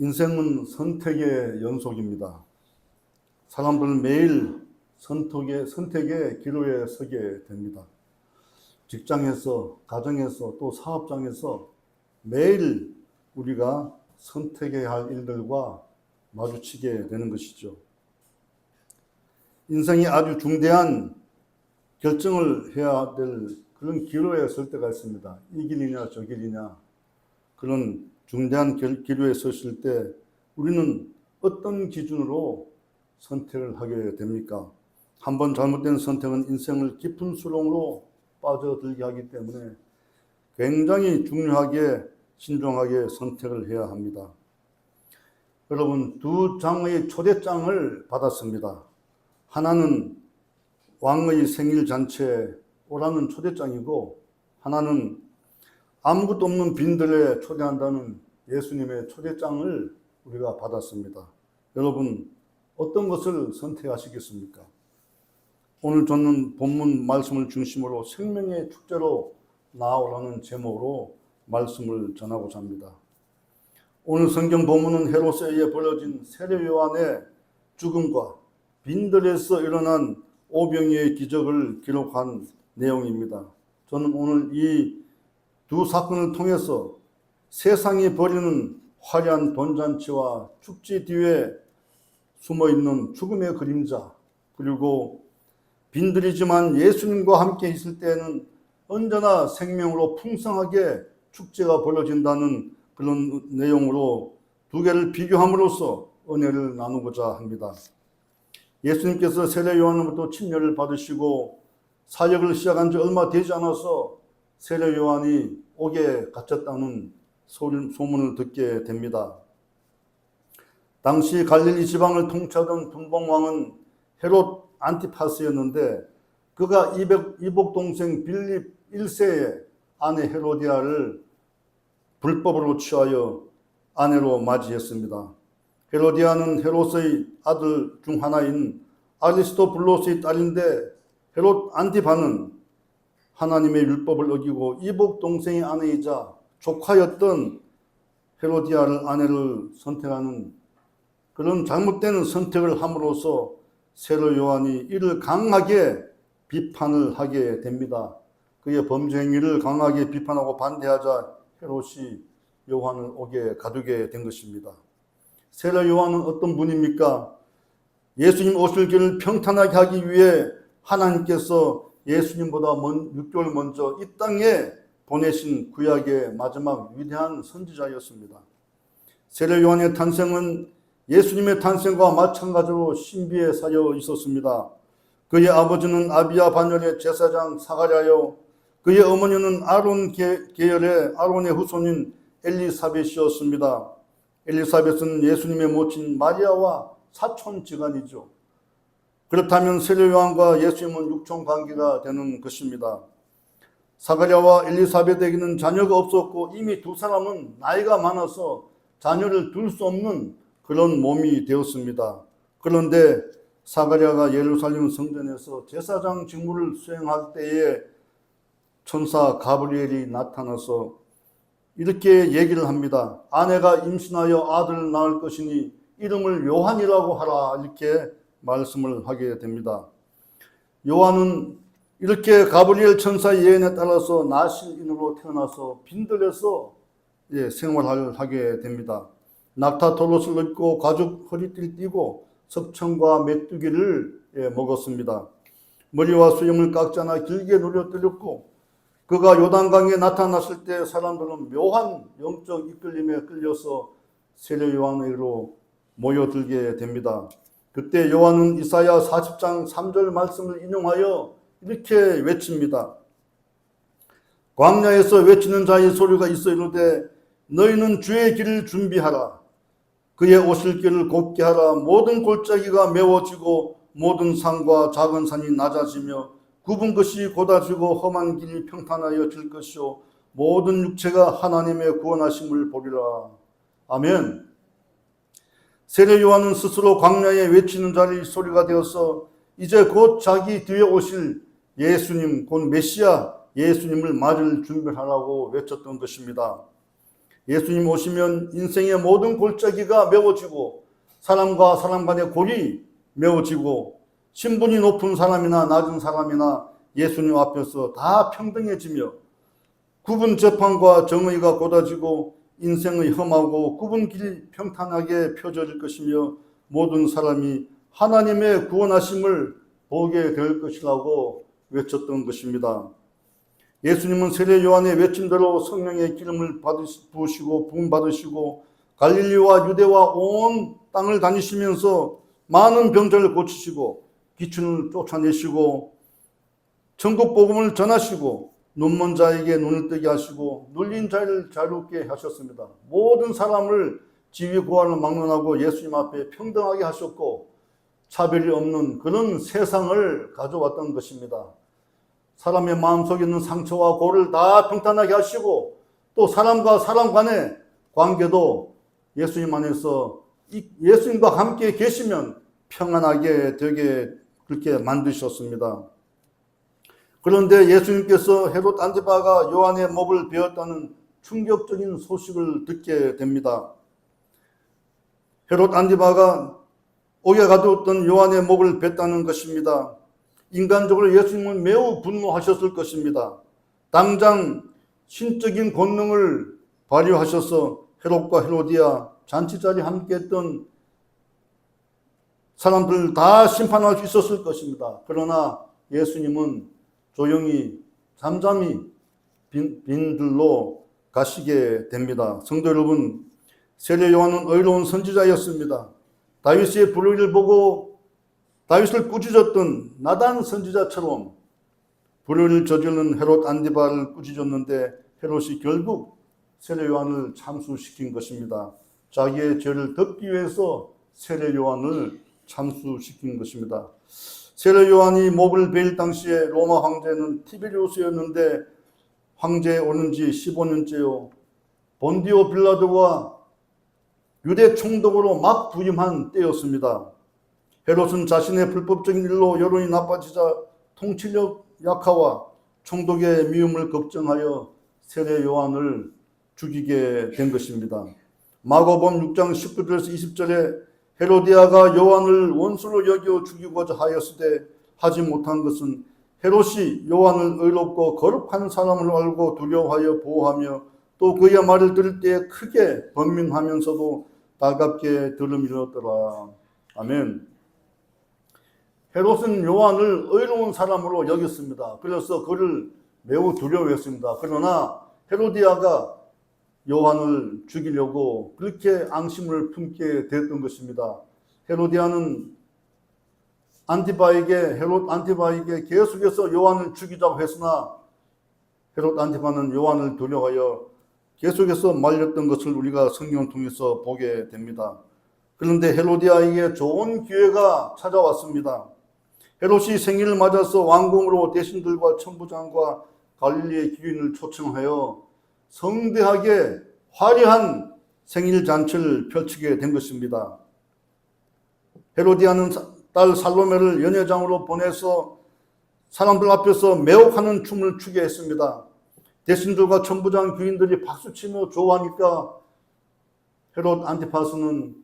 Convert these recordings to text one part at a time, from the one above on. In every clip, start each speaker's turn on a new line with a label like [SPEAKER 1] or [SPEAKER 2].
[SPEAKER 1] 인생은 선택의 연속입니다. 사람들은 매일 선택의 기로에 서게 됩니다. 직장에서, 가정에서, 또 사업장에서 매일 우리가 선택해야 할 일들과 마주치게 되는 것이죠. 인생이 아주 중대한 결정을 해야 될 그런 기로에 설 때가 있습니다. 이 길이냐 저 길이냐, 그런 중대한 기로에 섰을 때 우리는 어떤 기준으로 선택을 하게 됩니까? 한번 잘못된 선택은 인생을 깊은 수렁으로 빠져들게 하기 때문에 굉장히 중요하게 신중하게 선택을 해야 합니다. 여러분, 두 장의 초대장을 받았습니다. 하나는 왕의 생일잔치에 오라는 초대장이고, 하나는 아무것도 없는 빈들에 초대한다는 예수님의 초대장을 우리가 받았습니다. 여러분, 어떤 것을 선택하시겠습니까? 오늘 저는 본문 말씀을 중심으로 생명의 축제로 나아오라는 제목으로 말씀을 전하고자 합니다. 오늘 성경 본문은 헤롯에 의해 벌어진 세례 요한의 죽음과 빈들에서 일어난 오병이의 기적을 기록한 내용입니다. 저는 오늘 이 두 사건을 통해서 세상이 벌이는 화려한 돈잔치와 축제 뒤에 숨어있는 죽음의 그림자, 그리고 빈들이지만 예수님과 함께 있을 때에는 언제나 생명으로 풍성하게 축제가 벌어진다는 그런 내용으로 두 개를 비교함으로써 은혜를 나누고자 합니다. 예수님께서 세례 요한으로부터 침례를 받으시고 사역을 시작한 지 얼마 되지 않아서 세례 요한이 옥에 갇혔다는 소문을 듣게 됩니다. 당시 갈릴리 지방을 통치하던 분봉왕은 헤롯 안티파스였는데, 그가 이복 동생 빌립 1세의 아내 헤로디아를 불법으로 취하여 아내로 맞이했습니다. 헤로디아는 헤롯의 아들 중 하나인 아리스토블로스의 딸인데, 헤롯 안티파는 하나님의 율법을 어기고 이복 동생의 아내이자 조카였던 헤로디아를 아내를 선택하는 그런 잘못된 선택을 함으로써 세례 요한이 이를 강하게 비판을 하게 됩니다. 그의 범죄 행위를 강하게 비판하고 반대하자 헤롯이 요한을 옥에 가두게 된 것입니다. 세례 요한은 어떤 분입니까? 예수님 오실 길을 평탄하게 하기 위해 하나님께서 예수님보다 6개월 먼저 이 땅에 보내신 구약의 마지막 위대한 선지자였습니다. 세례 요한의 탄생은 예수님의 탄생과 마찬가지로 신비에 쌓여 있었습니다. 그의 아버지는 아비야 반열의 제사장 사가랴요, 그의 어머니는 아론 계열의 아론의 후손인 엘리사벳이었습니다. 엘리사벳은 예수님의 모친 마리아와 사촌지간이죠. 그렇다면 세례 요한과 예수님은 육촌 관계가 되는 것입니다. 사가랴와 엘리사벳에게는 자녀가 없었고 이미 두 사람은 나이가 많아서 자녀를 둘 수 없는 그런 몸이 되었습니다. 그런데 사가랴가 예루살렘 성전에서 제사장 직무를 수행할 때에 천사 가브리엘이 나타나서 이렇게 얘기를 합니다. 아내가 임신하여 아들을 낳을 것이니 이름을 요한이라고 하라, 이렇게 말씀을 하게 됩니다. 요한은 이렇게 가브리엘 천사의 예언에 따라서 나실인으로 태어나서 빈들에서 생활을 하게 됩니다. 낙타 털옷을 입고 가죽 허리띠를 띠고 석청과 메뚜기를 먹었습니다. 머리와 수염을 깎지 않아 길게 누려뜨렸고, 그가 요단강에 나타났을 때 사람들은 묘한 영적 이끌림에 끌려서 세례 요한에게로 모여들게 됩니다. 그때 요한은 이사야 40장 3절 말씀을 인용하여 이렇게 외칩니다. 광야에서 외치는 자의 소리가 있어 이르되 너희는 주의 길을 준비하라. 그의 오실 길을 곱게 하라. 모든 골짜기가 메워지고 모든 산과 작은 산이 낮아지며 굽은 것이 곧아지고 험한 길이 평탄하여질 것이요 모든 육체가 하나님의 구원하심을 보리라. 아멘. 세례 요한은 스스로 광야에 외치는 자의 소리가 되어서 이제 곧 자기 뒤에 오실 예수님, 곧 메시아 예수님을 맞을 준비하라고 외쳤던 것입니다. 예수님 오시면 인생의 모든 골짜기가 메워지고 사람과 사람 간의 골이 메워지고 신분이 높은 사람이나 낮은 사람이나 예수님 앞에서 다 평등해지며 구분 재판과 정의가 곧아지고 인생의 험하고 굽은 길이 평탄하게 펴져질 것이며 모든 사람이 하나님의 구원하심을 보게 될 것이라고 외쳤던 것입니다. 예수님은 세례 요한의 외침대로 성령의 기름을 부으시고 부음 받으시고 갈릴리와 유대와 온 땅을 다니시면서 많은 병자를 고치시고 기춘을 쫓아내시고 천국 복음을 전하시고 눈먼 자에게 눈을 뜨게 하시고 눌린 자를 자유롭게 하셨습니다. 모든 사람을 지위 고하를 막론하고 예수님 앞에 평등하게 하셨고 차별이 없는 그런 세상을 가져왔던 것입니다. 사람의 마음속에 있는 상처와 고를 다 평탄하게 하시고 또 사람과 사람 간의 관계도 예수님 안에서 예수님과 함께 계시면 평안하게 되게 그렇게 만드셨습니다. 그런데 예수님께서 헤롯 안티바가 요한의 목을 베었다는 충격적인 소식을 듣게 됩니다. 헤롯 안티바가 옥에 가두었던 요한의 목을 뱄다는 것입니다. 인간적으로 예수님은 매우 분노하셨을 것입니다. 당장 신적인 권능을 발휘하셔서 헤롯과 헤로디아 잔치 자리에 함께했던 사람들 다 심판할 수 있었을 것입니다. 그러나 예수님은 조용히 잠잠히 빈들로 가시게 됩니다. 성도 여러분, 세례 요한은 의로운 선지자였습니다. 다윗의 불의를 보고 다윗을 꾸짖었던 나단 선지자처럼 불의를 저지르는 헤롯 안디바를 꾸짖었는데 헤롯이 결국 세례 요한을 참수시킨 것입니다. 자기의 죄를 덮기 위해서 세례 요한을 참수시킨 것입니다. 세례 요한이 목을 베일 당시에 로마 황제는 티베리우스였는데 황제에 오른 지 15년째요. 본디오 빌라도가 유대 총독으로 막 부임한 때였습니다. 헤롯은 자신의 불법적인 일로 여론이 나빠지자 통치력 약화와 총독의 미움을 걱정하여 세례 요한을 죽이게 된 것입니다. 마가복음 6장 19절에서 20절에 헤로디아가 요한을 원수로 여겨 죽이고자 하였으되 하지 못한 것은 헤롯이 요한을 의롭고 거룩한 사람으로 알고 두려워하여 보호하며 또 그의 말을 들을 때 크게 번민하면서도 달갑게 들음이었더라. 아멘. 헤롯은 요한을 의로운 사람으로 여겼습니다. 그래서 그를 매우 두려워했습니다. 그러나 헤로디아가 요한을 죽이려고 그렇게 앙심을 품게 되었던 것입니다. 헤로디아는 헤롯 안티바에게 계속해서 요한을 죽이자고 했으나 헤롯 안티바는 요한을 두려워하여 계속해서 말렸던 것을 우리가 성경을 통해서 보게 됩니다. 그런데 헤로디아에게 좋은 기회가 찾아왔습니다. 헤롯이 생일을 맞아서 왕궁으로 대신들과 천부장과 갈릴리의 귀인을 초청하여 성대하게 화려한 생일 잔치를 펼치게 된 것입니다. 헤로디아는 딸 살로메를 연회장으로 보내서 사람들 앞에서 매혹하는 춤을 추게 했습니다. 대신들과 천부장 귀인들이 박수치며 좋아하니까 헤롯 안티파스는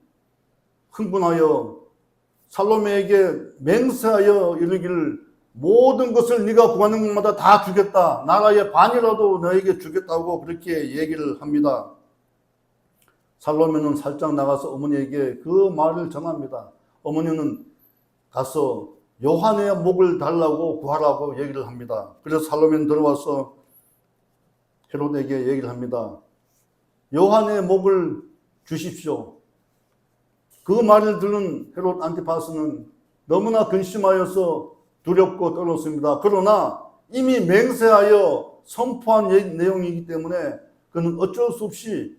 [SPEAKER 1] 흥분하여 살로메에게 맹세하여 이르기를 모든 것을 네가 구하는 것마다 다 주겠다. 나라의 반이라도 너에게 주겠다고 그렇게 얘기를 합니다. 살로메는 살짝 나가서 어머니에게 그 말을 전합니다. 어머니는 가서 요한의 목을 달라고 구하라고 얘기를 합니다. 그래서 살로메는 들어와서 헤롯에게 얘기를 합니다. 요한의 목을 주십시오. 그 말을 들은 헤롯 안티파스는 너무나 근심하여서 두렵고 떨었습니다. 그러나 이미 맹세하여 선포한 내용이기 때문에 그는 어쩔 수 없이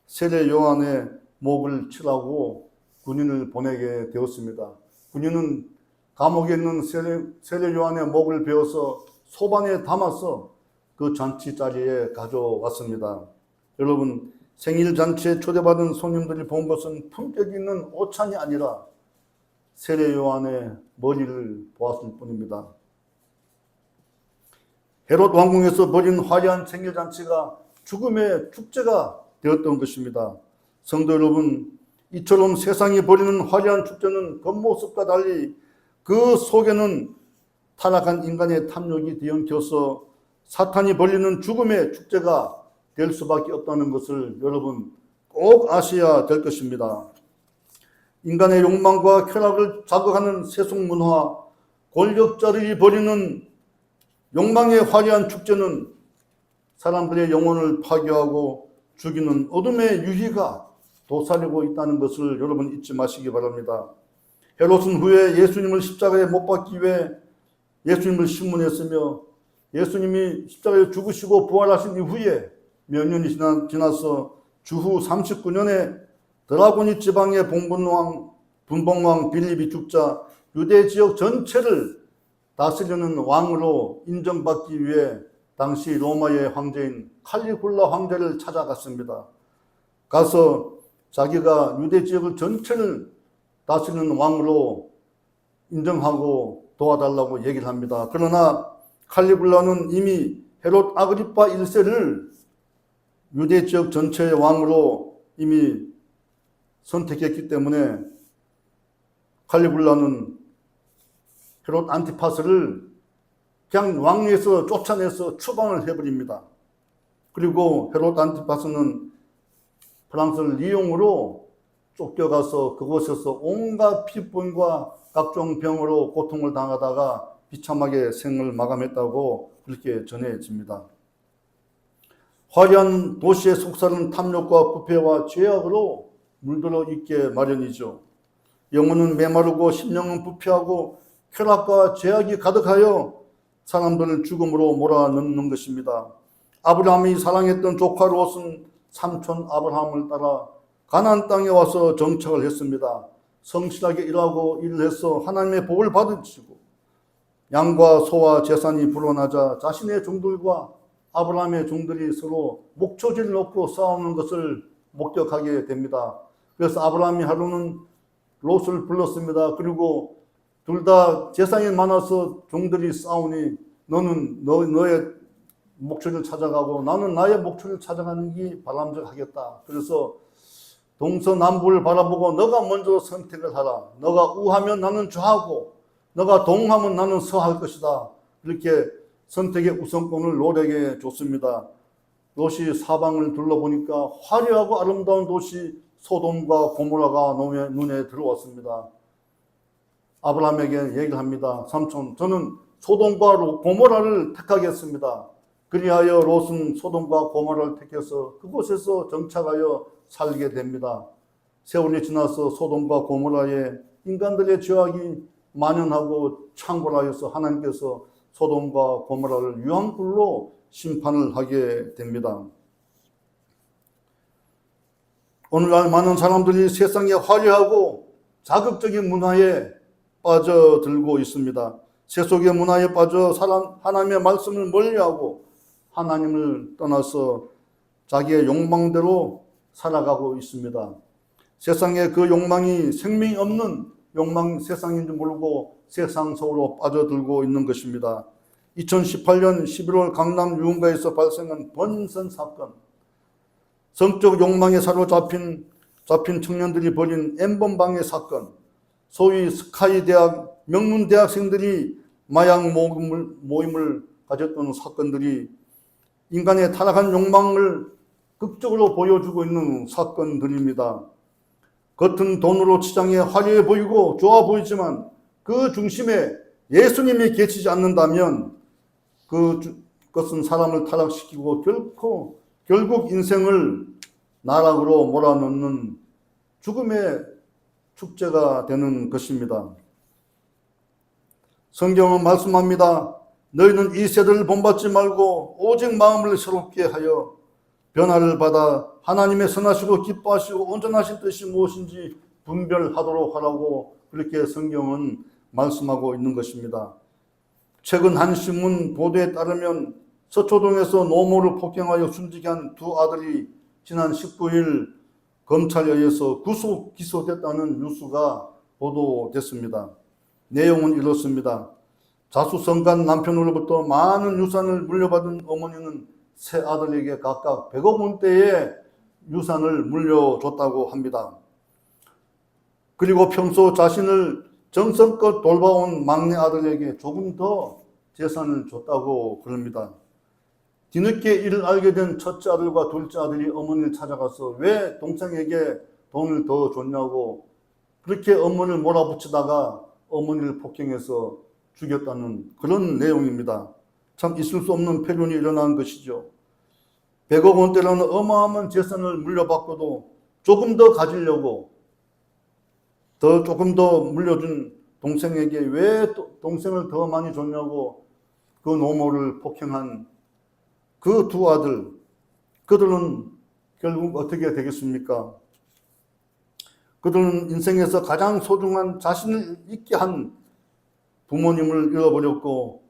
[SPEAKER 1] 세례 요한의 목을 치라고 군인을 보내게 되었습니다. 군인은 감옥에 있는 세례 요한의 목을 베어서 소반에 담아서 그 잔치 자리에 가져왔습니다. 여러분, 생일 잔치에 초대받은 손님들이 본 것은 품격 있는 오찬이 아니라 세례 요한의 머리를 보았을 뿐입니다. 헤롯 왕궁에서 벌인 화려한 생일 잔치가 죽음의 축제가 되었던 것입니다. 성도 여러분, 이처럼 세상이 벌이는 화려한 축제는 겉모습과 달리 그 속에는 타락한 인간의 탐욕이 뒤엉켜서 사탄이 벌리는 죽음의 축제가 될 수밖에 없다는 것을 여러분 꼭 아셔야 될 것입니다. 인간의 욕망과 쾌락을 자극하는 세속문화, 권력자들이 벌이는 욕망의 화려한 축제는 사람들의 영혼을 파괴하고 죽이는 어둠의 유희가 도사리고 있다는 것을 여러분 잊지 마시기 바랍니다. 헤롯은 후에 예수님을 십자가에 못 박기 위해 예수님을 신문했으며 예수님이 십자가에 죽으시고 부활하신 이후에 몇 년이 지나서 주후 39년에 드라고니 지방의 분봉왕 빌립이 죽자 유대 지역 전체를 다스리는 왕으로 인정받기 위해 당시 로마의 황제인 칼리굴라 황제를 찾아갔습니다. 가서 자기가 유대 지역을 전체를 다스리는 왕으로 인정하고 도와달라고 얘기를 합니다. 그러나 칼리굴라는 이미 헤롯 아그리파 1세를 유대 지역 전체의 왕으로 이미 선택했기 때문에 칼리굴라는 헤롯 안티파스를 그냥 왕위에서 쫓아내서 추방을 해버립니다. 그리고 헤롯 안티파스는 프랑스 리옹으로 쫓겨가서 그곳에서 온갖 피곤과 각종 병으로 고통을 당하다가 비참하게 생을 마감했다고 그렇게 전해집니다. 화려한 도시의 속사는 탐욕과 부패와 죄악으로 물들어 있게 마련이죠. 영혼은 메마르고 심령은 부패하고 쾌락과 죄악이 가득하여 사람들을 죽음으로 몰아넣는 것입니다. 아브라함이 사랑했던 조카 롯은 삼촌 아브라함을 따라 가나안 땅에 와서 정착을 했습니다. 성실하게 일하고 일을 해서 하나님의 복을 받으시고 양과 소와 재산이 불어나자 자신의 종들과 아브라함의 종들이 서로 목초지를 놓고 싸우는 것을 목격하게 됩니다. 그래서 아브라함이 하루는 롯을 불렀습니다. 그리고 둘 다 재산이 많아서 종들이 싸우니 너는 너의 목초지를 찾아가고 나는 나의 목초지를 찾아가는 게 바람직하겠다. 그래서 동서남북을 바라보고 너가 먼저 선택을 하라. 너가 우하면 나는 좌하고 너가 동하면 나는 서할 것이다. 이렇게 선택의 우선권을 롯에게 줬습니다. 롯이 사방을 둘러보니까 화려하고 아름다운 도시 소돔과 고모라가 눈에 들어왔습니다. 아브라함에게 얘기를 합니다. 삼촌, 저는 소돔과 고모라를 택하겠습니다. 그리하여 롯은 소돔과 고모라를 택해서 그곳에서 정착하여 살게 됩니다. 세월이 지나서 소돔과 고모라에 인간들의 죄악이 만연하고 창궐하여서 하나님께서 소돔과 고모라를 유황불로 심판을 하게 됩니다. 오늘날 많은 사람들이 세상의 화려하고 자극적인 문화에 빠져들고 있습니다. 세속의 문화에 빠져 하나님의 말씀을 멀리하고 하나님을 떠나서 자기의 욕망대로 살아가고 있습니다. 세상에 그 욕망이 생명이 없는 욕망 세상인 줄 모르고 세상 속으로 빠져들고 있는 것입니다. 2018년 11월 강남 유흥가에서 발생한 번선 사건, 성적 욕망에 사로잡힌 청년들이 벌인 N번방해 사건, 소위 스카이 대학 명문 대학생들이 마약 모임을 가졌던 사건들이 인간의 타락한 욕망을 극적으로 보여주고 있는 사건들입니다. 겉은 돈으로 치장해 화려해 보이고 좋아 보이지만 그 중심에 예수님이 계시지 않는다면 그것은 사람을 타락시키고 결국 인생을 나락으로 몰아넣는 죽음의 축제가 되는 것입니다. 성경은 말씀합니다. 너희는 이 세대를 본받지 말고 오직 마음을 새롭게 하여 변화를 받아 하나님의 선하시고 기뻐하시고 온전하신 뜻이 무엇인지 분별하도록 하라고 그렇게 성경은 말씀하고 있는 것입니다. 최근 한 신문 보도에 따르면 서초동에서 노모를 폭행하여 숨지게 한 두 아들이 지난 19일 검찰에 의해서 구속 기소됐다는 뉴스가 보도됐습니다. 내용은 이렇습니다. 자수성가한 남편으로부터 많은 유산을 물려받은 어머니는 세 아들에게 각각 100억 원대의 유산을 물려줬다고 합니다. 그리고 평소 자신을 정성껏 돌봐온 막내 아들에게 조금 더 재산을 줬다고 그럽니다. 뒤늦게 이를 알게 된 첫째 아들과 둘째 아들이 어머니를 찾아가서 왜 동생에게 돈을 더 줬냐고 그렇게 어머니를 몰아붙이다가 어머니를 폭행해서 죽였다는 그런 내용입니다. 참 있을 수 없는 폐륜이 일어난 것이죠. 100억 원대라는 어마어마한 재산을 물려받고도 조금 더 가지려고 조금 더 물려준 동생에게 왜 동생을 더 많이 줬냐고 그 노모를 폭행한 그 두 아들, 그들은 결국 어떻게 되겠습니까? 그들은 인생에서 가장 소중한 자신을 잊게 한 부모님을 잃어버렸고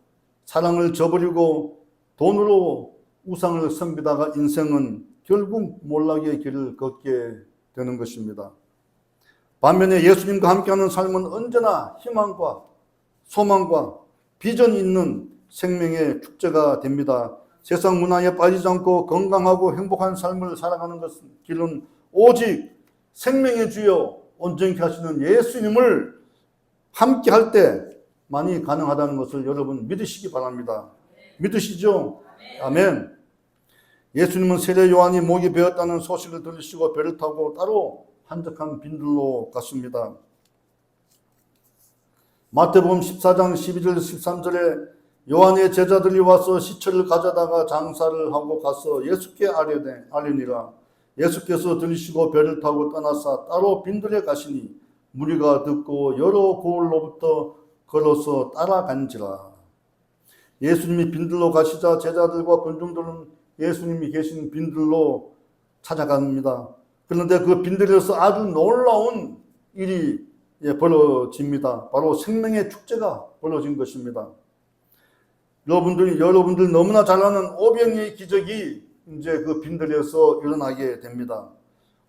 [SPEAKER 1] 사랑을 저버리고 돈으로 우상을 섬기다가 인생은 결국 몰락의 길을 걷게 되는 것입니다. 반면에 예수님과 함께하는 삶은 언제나 희망과 소망과 비전이 있는 생명의 축제가 됩니다. 세상 문화에 빠지지 않고 건강하고 행복한 삶을 살아가는 길은 오직 생명의 주여 온전케 하시는 예수님을 함께 할 때만이 가능하다는 것을 여러분 믿으시기 바랍니다. 믿으시죠? 아멘. 예수님은 세례 요한이 목이 베었다는 소식을 들으시고 배를 타고 따로 한적한 빈들로 갔습니다. 마태복음 14장 12절 13절에 요한의 제자들이 와서 시체를 가져다가 장사를 하고 가서 예수께 아뢰니라. 예수께서 들으시고 배를 타고 떠나사 따로 빈들에 가시니 무리가 듣고 여러 고을로부터 걸어서 따라간지라. 예수님이 빈들로 가시자 제자들과 군중들은 예수님이 계신 빈들로 찾아갑니다. 그런데 그 빈들에서 아주 놀라운 일이 벌어집니다. 바로 생명의 축제가 벌어진 것입니다. 여러분들 너무나 잘 아는 오병이의 기적이 이제 그 빈들에서 일어나게 됩니다.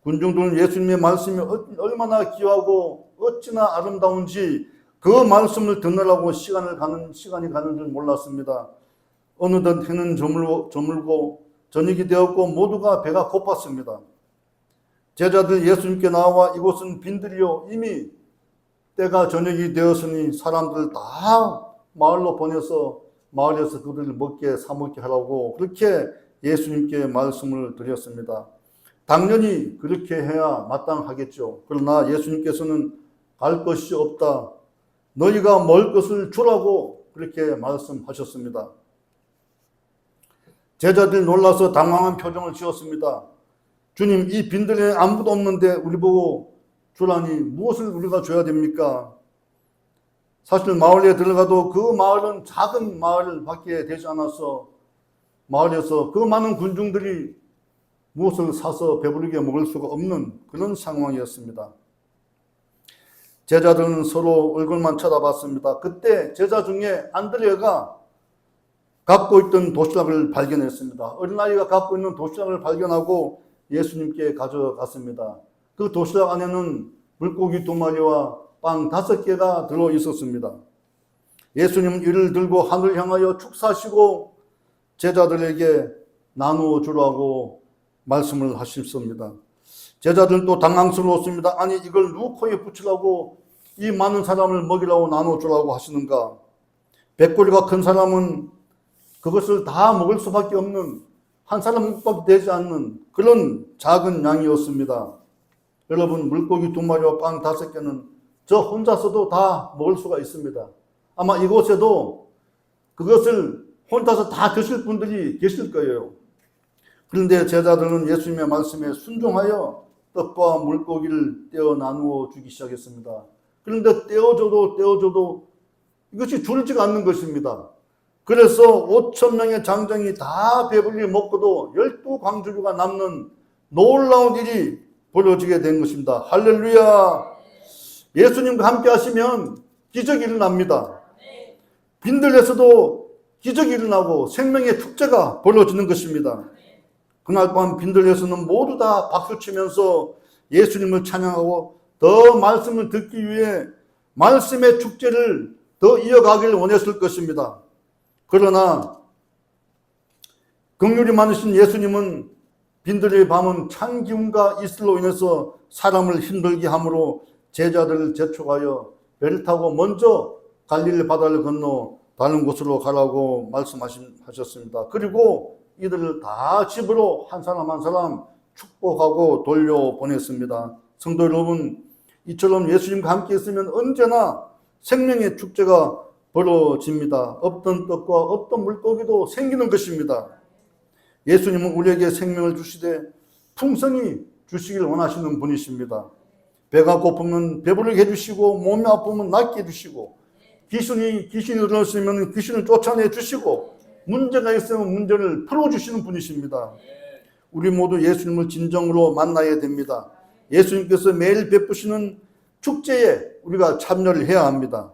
[SPEAKER 1] 군중들은 예수님의 말씀이 얼마나 귀하고 어찌나 아름다운지 그 말씀을 듣느라고 시간이 가는 줄 몰랐습니다. 어느덧 해는 저물고 저녁이 되었고 모두가 배가 고팠습니다. 제자들 예수님께 나와 이곳은 빈들이요 이미 때가 저녁이 되었으니 사람들 다 마을로 보내서 마을에서 그들을 사먹게 하라고 그렇게 예수님께 말씀을 드렸습니다. 당연히 그렇게 해야 마땅하겠죠. 그러나 예수님께서는 갈 것이 없다. 너희가 먹을 것을 주라고 그렇게 말씀하셨습니다. 제자들이 놀라서 당황한 표정을 지었습니다. 주님, 이 빈들에 아무도 없는데 우리 보고 주라니 무엇을 우리가 줘야 됩니까? 사실 마을에 들어가도 그 마을은 작은 마을밖에 되지 않아서 마을에서 그 많은 군중들이 무엇을 사서 배부르게 먹을 수가 없는 그런 상황이었습니다. 제자들은 서로 얼굴만 쳐다봤습니다. 그때 제자 중에 안드레가 갖고 있던 도시락을 발견했습니다. 어린아이가 갖고 있는 도시락을 발견하고 예수님께 가져갔습니다. 그 도시락 안에는 물고기 2마리와 빵 5개가 들어 있었습니다. 예수님은 이를 들고 하늘 향하여 축사하시고 제자들에게 나누어 주라고 말씀을 하셨습니다. 제자들은 또 당황스러웠습니다. 아니 이걸 누구 코에 붙이라고 이 많은 사람을 먹이라고 나누어 주라고 하시는가? 배꼽이가 큰 사람은 그것을 다 먹을 수밖에 없는 한 사람밖에 되지 않는 그런 작은 양이었습니다. 여러분 물고기 2마리와 빵 5개는 저 혼자서도 다 먹을 수가 있습니다. 아마 이곳에도 그것을 혼자서 다 드실 분들이 계실 거예요. 그런데 제자들은 예수님의 말씀에 순종하여 떡과 물고기를 떼어 나누어 주기 시작했습니다. 그런데 떼어줘도 이것이 줄지가 않는 것입니다. 그래서 5,000명의 장정이 다 배불리 먹고도 12광주류가 남는 놀라운 일이 벌어지게 된 것입니다. 할렐루야! 예수님과 함께 하시면 기적이 일어납니다. 빈들에서도 기적이 일어나고 생명의 축제가 벌어지는 것입니다. 그날 밤 빈들에서는 모두 다 박수치면서 예수님을 찬양하고 더 말씀을 듣기 위해 말씀의 축제를 더 이어가기를 원했을 것입니다. 그러나 긍휼이 많으신 예수님은 빈들의 밤은 찬 기운과 이슬로 인해서 사람을 힘들게 하므로 제자들을 재촉하여 배를 타고 먼저 갈릴리 바다를 건너 다른 곳으로 가라고 말씀하셨습니다. 그리고 이들을 다 집으로 한 사람 한 사람 축복하고 돌려보냈습니다. 성도 여러분, 이처럼 예수님과 함께 있으면 언제나 생명의 축제가 벌어집니다. 없던 떡과 없던 물고기도 생기는 것입니다. 예수님은 우리에게 생명을 주시되 풍성히 주시길 원하시는 분이십니다. 배가 고프면 배부르게 해주시고 몸이 아프면 낫게 해주시고 귀신이 들어오시면 귀신을 쫓아내 주시고 문제가 있으면 문제를 풀어주시는 분이십니다. 우리 모두 예수님을 진정으로 만나야 됩니다. 예수님께서 매일 베푸시는 축제에 우리가 참여를 해야 합니다.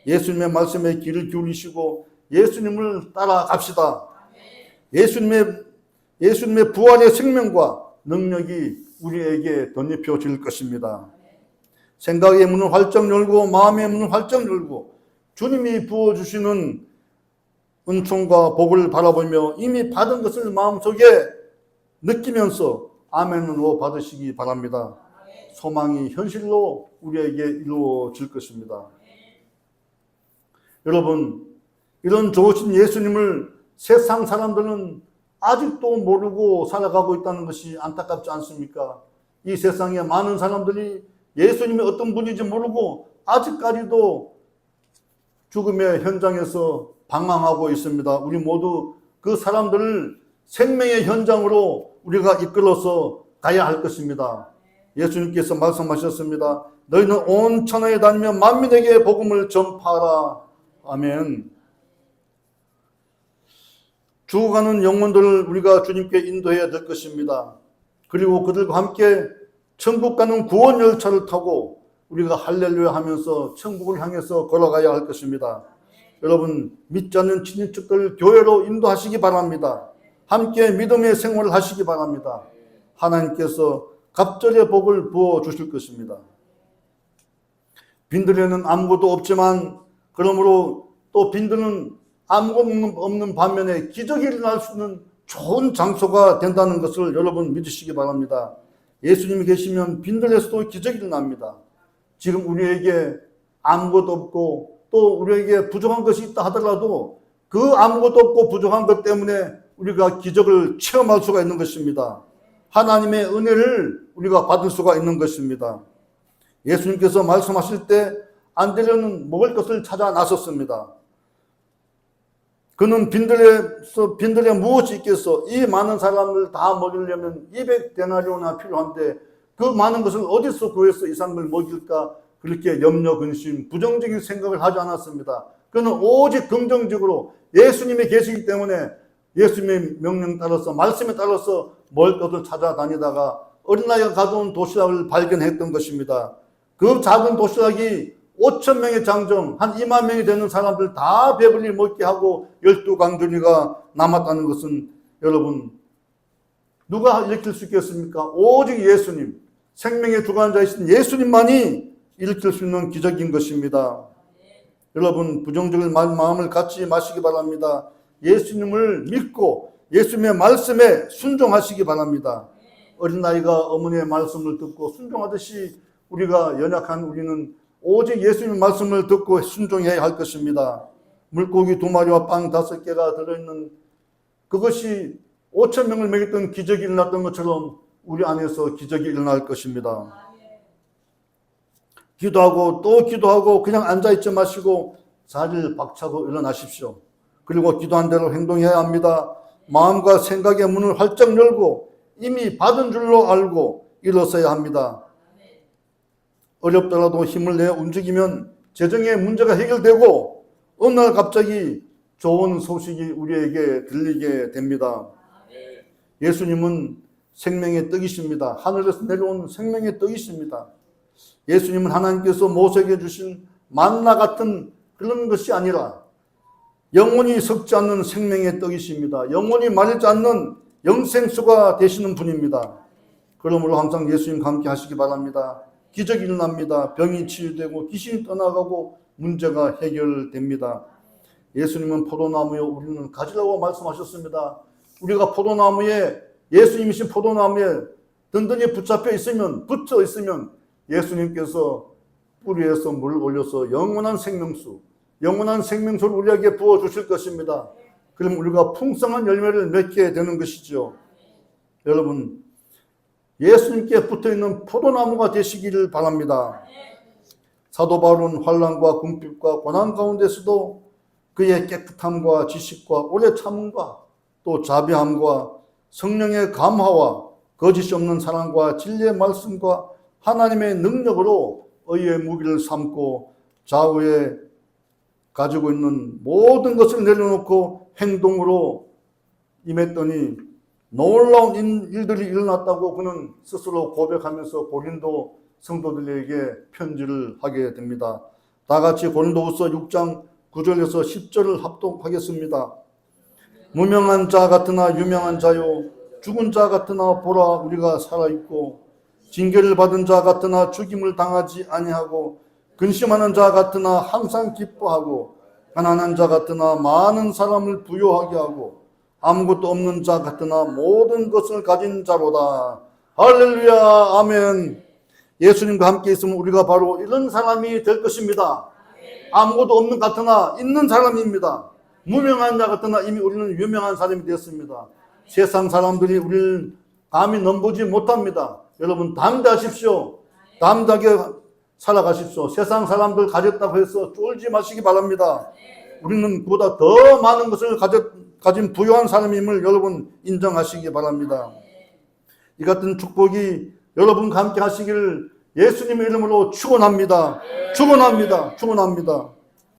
[SPEAKER 1] 예수님의 말씀에 귀를 기울이시고 예수님을 따라갑시다. 예수님의 부활의 생명과 능력이 우리에게 덧입혀질 것입니다. 생각의 문을 활짝 열고 마음의 문을 활짝 열고 주님이 부어주시는 은총과 복을 바라보며 이미 받은 것을 마음속에 느끼면서 아멘으로 받으시기 바랍니다. 소망이 현실로 우리에게 이루어질 것입니다. 여러분, 이런 좋으신 예수님을 세상 사람들은 아직도 모르고 살아가고 있다는 것이 안타깝지 않습니까? 이 세상에 많은 사람들이 예수님이 어떤 분인지 모르고 아직까지도 죽음의 현장에서 방황하고 있습니다. 우리 모두 그 사람들을 생명의 현장으로 우리가 이끌어서 가야 할 것입니다. 예수님께서 말씀하셨습니다. 너희는 온 천하에 다니며 만민에게 복음을 전파하라. 아멘. 죽어가는 영혼들을 우리가 주님께 인도해야 될 것입니다. 그리고 그들과 함께 천국 가는 구원 열차를 타고 우리가 할렐루야 하면서 천국을 향해서 걸어가야 할 것입니다. 여러분, 믿지 않는 친인척들 교회로 인도하시기 바랍니다. 함께 믿음의 생활을 하시기 바랍니다. 하나님께서 갑절의 복을 부어 주실 것입니다. 빈들에는 아무것도 없지만 그러므로 또 빈들은 아무것도 없는 반면에 기적이 일어날 수 있는 좋은 장소가 된다는 것을 여러분 믿으시기 바랍니다. 예수님이 계시면 빈들에서도 기적이 일어납니다. 지금 우리에게 아무것도 없고 또 우리에게 부족한 것이 있다 하더라도 그 아무것도 없고 부족한 것 때문에 우리가 기적을 체험할 수가 있는 것입니다. 하나님의 은혜를 우리가 받을 수가 있는 것입니다. 예수님께서 말씀하실 때 안드레는 먹을 것을 찾아 나섰습니다. 그는 빈들에 무엇이 있겠어? 이 많은 사람을 다 먹이려면 200데나리오나 필요한데 그 많은 것을 어디서 구해서 이 사람을 먹일까? 그렇게 염려, 근심, 부정적인 생각을 하지 않았습니다. 그는 오직 긍정적으로 예수님이 계시기 때문에 예수님의 명령 따라서 말씀에 따라서 먹을 것을 찾아다니다가 어린아이가 가져온 도시락을 발견했던 것입니다. 그 작은 도시락이 5,000명의 장정, 한 2만 명이 되는 사람들 다 배불리 먹게 하고 12강준이가 남았다는 것은 여러분 누가 일으킬 수 있겠습니까? 오직 예수님, 생명의 주관자이신 예수님만이 일으킬 수 있는 기적인 것입니다. 여러분 부정적인 마음을 갖지 마시기 바랍니다. 예수님을 믿고 예수님의 말씀에 순종하시기 바랍니다. 어린아이가 어머니의 말씀을 듣고 순종하듯이 우리가 연약한 우리는 오직 예수님의 말씀을 듣고 순종해야 할 것입니다. 물고기 2마리와 빵 5개가 들어있는 그것이 5,000명을 먹였던 기적이 일어났던 것처럼 우리 안에서 기적이 일어날 것입니다. 기도하고 또 기도하고 그냥 앉아있지 마시고 자리를 박차고 일어나십시오. 그리고 기도한 대로 행동해야 합니다. 마음과 생각의 문을 활짝 열고 이미 받은 줄로 알고 일어서야 합니다. 어렵더라도 힘을 내 움직이면 재정의 문제가 해결되고 어느 날 갑자기 좋은 소식이 우리에게 들리게 됩니다. 예수님은 생명의 떡이십니다. 하늘에서 내려온 생명의 떡이십니다. 예수님은 하나님께서 모세에게 주신 만나 같은 그런 것이 아니라 영원히 썩지 않는 생명의 떡이십니다. 영원히 마르지 않는 영생수가 되시는 분입니다. 그러므로 항상 예수님과 함께 하시기 바랍니다. 기적이 일어납니다. 병이 치유되고 귀신이 떠나가고 문제가 해결됩니다. 예수님은 포도나무요 우리는 가지라고 말씀하셨습니다. 우리가 포도나무에 예수님이신 포도나무에 든든히 붙여 있으면 예수님께서 뿌리에서 물을 올려서 영원한 생명수를 우리에게 부어주실 것입니다. 그럼 우리가 풍성한 열매를 맺게 되는 것이죠. 여러분, 예수님께 붙어있는 포도나무가 되시기를 바랍니다. 사도 바울은 환난과 궁핍과 고난 가운데서도 그의 깨끗함과 지식과 오래 참음과 또 자비함과 성령의 감화와 거짓이 없는 사랑과 진리의 말씀과 하나님의 능력으로 의의 무기를 삼고 좌우에 가지고 있는 모든 것을 내려놓고 행동으로 임했더니 놀라운 일들이 일어났다고 그는 스스로 고백하면서 고린도 성도들에게 편지를 하게 됩니다. 다 같이 고린도후서 6장 9절에서 10절을 합독하겠습니다. 무명한 자 같으나 유명한 자요, 죽은 자 같으나 보라 우리가 살아있고, 징계를 받은 자 같으나 죽임을 당하지 아니하고, 근심하는 자 같으나 항상 기뻐하고, 가난한 자 같으나 많은 사람을 부요하게 하고, 아무것도 없는 자 같으나 모든 것을 가진 자로다. 할렐루야, 아멘. 예수님과 함께 있으면 우리가 바로 이런 사람이 될 것입니다. 아무것도 없는 같으나 있는 사람입니다. 무명한 자 같으나 이미 우리는 유명한 사람이 되었습니다. 세상 사람들이 우리를 감히 넘보지 못합니다. 여러분, 담대하십시오. 담대하게 살아가십시오. 세상 사람들 가졌다고 해서 쫄지 마시기 바랍니다. 우리는 그보다 더 많은 것을 가진 부유한 사람임을 여러분 인정하시기 바랍니다. 이 같은 축복이 여러분과 함께 하시기를 예수님의 이름으로 축원합니다. 축원합니다. 축원합니다.